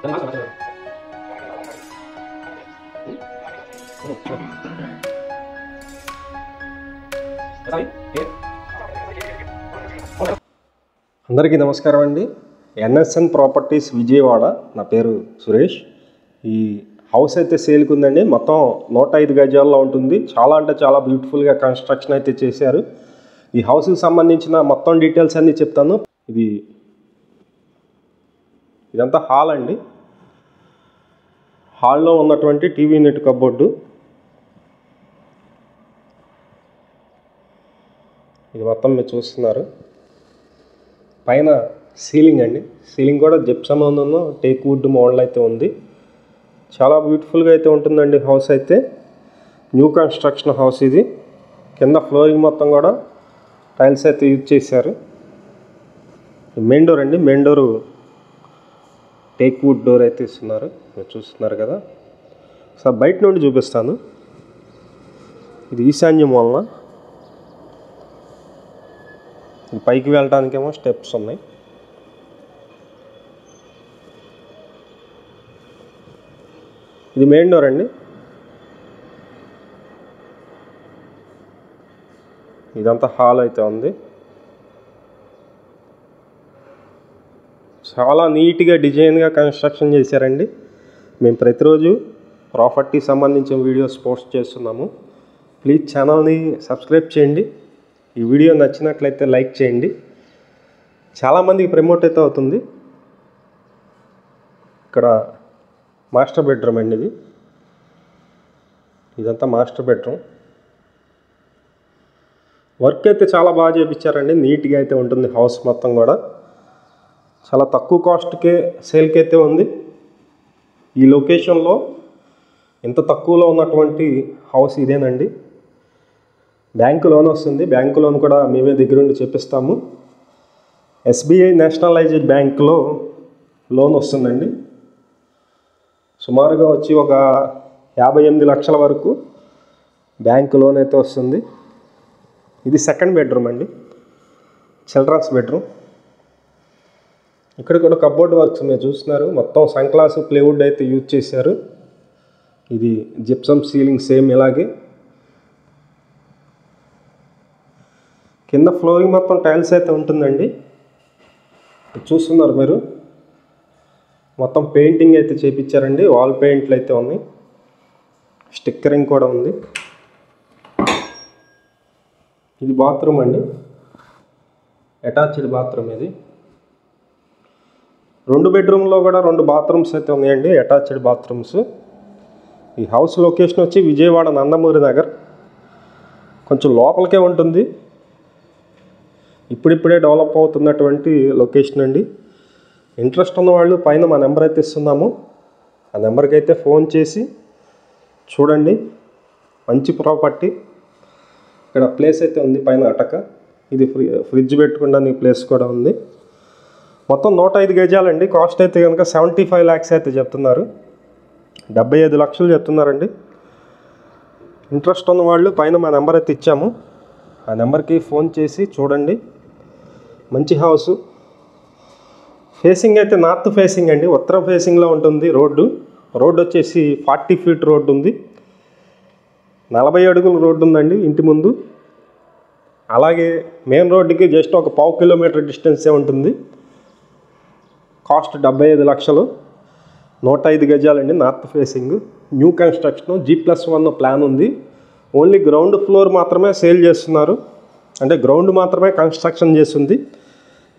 అందరికీ నమస్కారం అండి. NSN properties Vijayawada. నా పేరు సురేష్. ఈ హౌస్ అయితే సేల్కి ఉందండి. మొత్తం 105 గజాల్లో ఉంటుంది. చాలా అంటే చాలా బ్యూటిఫుల్గా కన్స్ట్రక్షన్ అయితే చేశారు. ఈ హౌస్కి సంబంధించిన మొత్తం డీటెయిల్స్ అన్నీ చెప్తాను. ఇదంతా హాల్ అండి. హాల్లో ఉన్నటువంటి టీవీ యూనిట్ కబోర్డు. ఇది మొత్తం మీరు చూస్తున్నారు. పైన సీలింగ్ అండి. సీలింగ్ కూడా జిప్సమ్ టేక్ వుడ్ మోడల్ అయితే ఉంది. చాలా బ్యూటిఫుల్గా అయితే ఉంటుందండి హౌస్ అయితే. న్యూ కన్స్ట్రక్షన్ హౌస్ ఇది. కింద ఫ్లోరింగ్ మొత్తం కూడా టైల్స్ అయితే యూజ్ చేశారు. మెయిన్ డోర్ అండి. Main door teak wood door అయితే ఇస్తున్నారు. మీరు చూస్తున్నారు కదా. సార్ బయట నుండి చూపిస్తాను. ఇది ఈశాన్యం వలన పైకి వెళ్ళడానికేమో స్టెప్స్ ఉన్నాయి. ఇది మెయిన్ డోర్ అండి. ఇదంతా హాల్ అయితే ఉంది. చాలా నీట్గా డిజైన్గా కన్స్ట్రక్షన్ చేశారండి. మేము ప్రతిరోజు ప్రాపర్టీ సంబంధించిన వీడియోస్ పోస్ట్ చేస్తున్నాము. ప్లీజ్ ఛానల్ని సబ్స్క్రైబ్ చేయండి. ఈ వీడియో నచ్చినట్లయితే లైక్ చేయండి. చాలామందికి ప్రమోట్ అయితే అవుతుంది. ఇక్కడ మాస్టర్ బెడ్రూమ్ అండి. ఇదంతా మాస్టర్ బెడ్రూమ్. వర్క్ అయితే చాలా బాగా చేయించారండి. నీట్గా అయితే ఉంటుంది హౌస్ మొత్తం కూడా. చాలా తక్కువ కాస్ట్కే సేల్కి అయితే ఉంది. ఈ లొకేషన్లో ఇంత తక్కువలో ఉన్నటువంటి హౌస్ ఇదేనండి. బ్యాంకు లోన్ వస్తుంది. బ్యాంకు లోన్ కూడా మేమే దగ్గరుండి చెప్పిస్తాము. ఎస్బీఐ నేషనలైజ్డ్ బ్యాంకులో లోన్ వస్తుందండి. సుమారుగా వచ్చి ఒక 58 లక్షల వరకు బ్యాంకు లోన్ అయితే వస్తుంది. ఇది సెకండ్ బెడ్రూమ్ అండి. Children's bedroom. ఇక్కడ కూడా కబోర్డ్ వర్క్స్ మీరు చూస్తున్నారు. మొత్తం సన్గ్లాస్ ప్లేవుడ్ అయితే యూజ్ చేశారు. ఇది జిప్సమ్ సీలింగ్ సేమ్ ఇలాగే. కింద ఫ్లోరింగ్ మొత్తం టైల్స్ అయితే ఉంటుందండి. చూస్తున్నారు మీరు. మొత్తం పెయింటింగ్ అయితే చేయించారండి. వాల్ పెయింట్లు అయితే ఉన్నాయి. స్టిక్కరింగ్ కూడా ఉంది. ఇది బాత్రూమ్ అండి. అటాచ్డ్ బాత్రూమ్ ఇది. 2 బెడ్రూమ్లో కూడా 2 బాత్రూమ్స్ అయితే ఉన్నాయండి. Attached bathrooms. ఈ హౌస్ లొకేషన్ వచ్చి విజయవాడ నందమూరి నగర్. కొంచెం లోపలికే ఉంటుంది. ఇప్పుడిప్పుడే డెవలప్ అవుతున్నటువంటి లొకేషన్ అండి. ఇంట్రెస్ట్ ఉన్న వాళ్ళు పైన మా నెంబర్ అయితే ఇస్తున్నాము. ఆ నెంబర్కి అయితే ఫోన్ చేసి చూడండి. మంచి ప్రాపర్టీ. ఇక్కడ ప్లేస్ అయితే ఉంది పైన అటక. ఇది ఫ్రిడ్జ్ పెట్టుకోవడానికి ప్లేస్ కూడా ఉంది. మొత్తం 105 గజాలండి. కాస్ట్ అయితే కనుక 75 lakhs అయితే చెప్తున్నారు. 75 లక్షలు చెప్తున్నారండి. ఇంట్రెస్ట్ ఉన్న వాళ్ళు పైన మా నెంబర్ అయితే ఇచ్చాము. ఆ నెంబర్కి ఫోన్ చేసి చూడండి. మంచి హౌస్. ఫేసింగ్ అయితే నార్త్ ఫేసింగ్ అండి. ఉత్తరం ఫేసింగ్లో ఉంటుంది రోడ్డు. రోడ్డు వచ్చేసి 40 feet రోడ్డు ఉంది. 40 అడుగుల రోడ్డు ఉందండి ఇంటి ముందు. అలాగే మెయిన్ రోడ్డుకి జస్ట్ ఒక 1/2 kilometer డిస్టెన్సే ఉంటుంది. కాస్ట్ 75 లక్షలు. 105 గజాలండి. North facing. New construction. G+1 plan ఉంది. ఓన్లీ గ్రౌండ్ ఫ్లోర్ మాత్రమే సేల్ చేస్తున్నారు. అంటే గ్రౌండ్ మాత్రమే కన్స్ట్రక్షన్ చేస్తుంది.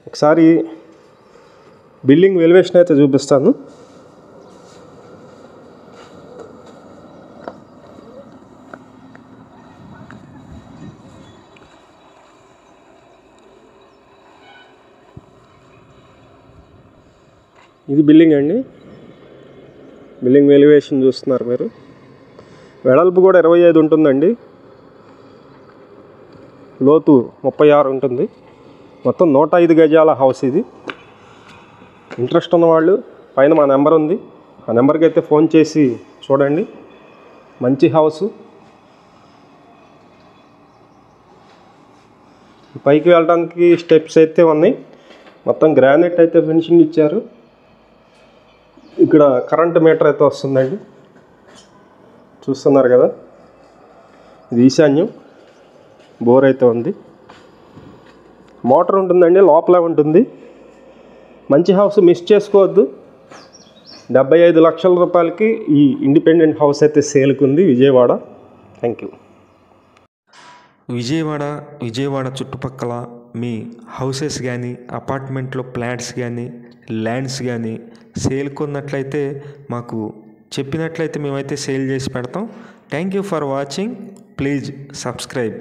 ఒకసారి బిల్డింగ్ ఎలివేషన్ అయితే చూపిస్తాను. ఇది బిల్డింగ్ అండి. బిల్డింగ్ ఎలివేషన్ చూస్తున్నారు మీరు. వెడల్పు కూడా 25 ఉంటుందండి. లోతు 36 ఉంటుంది. మొత్తం 105 గజాల హౌస్ ఇది. ఇంట్రెస్ట్ ఉన్నవాళ్ళు పైన మా నెంబర్ ఉంది. ఆ నెంబర్కి అయితే ఫోన్ చేసి చూడండి. మంచి హౌస్. పైకి వెళ్ళడానికి స్టెప్స్ అయితే ఉన్నాయి. మొత్తం గ్రానైట్ అయితే ఫినిషింగ్ ఇచ్చారు. ఇక్కడ కరెంట్ మీటర్ అయితే వస్తుందండి, చూస్తున్నారు కదా. ఇది ఈశాన్యం, బోర్ అయితే ఉంది, మోటార్ ఉంటుందండి, లోపలే ఉంటుంది. మంచి హౌస్, మిస్ చేసుకోవద్దు. 75 లక్షల రూపాయలకి ఈ ఇండిపెండెంట్ హౌస్ అయితే సేల్కి ఉంది విజయవాడ. Thank you. విజయవాడ చుట్టుపక్కల మీ హౌసెస్ కానీ, అపార్ట్మెంట్లో ఫ్లాట్స్ కానీ, ల్యాండ్స్ కానీ సేల్కి ఉన్నట్లయితే మాకు చెప్పినట్లయితే మేమైతే సేల్ చేసి పెడతాం. Thank you for watching. Please subscribe.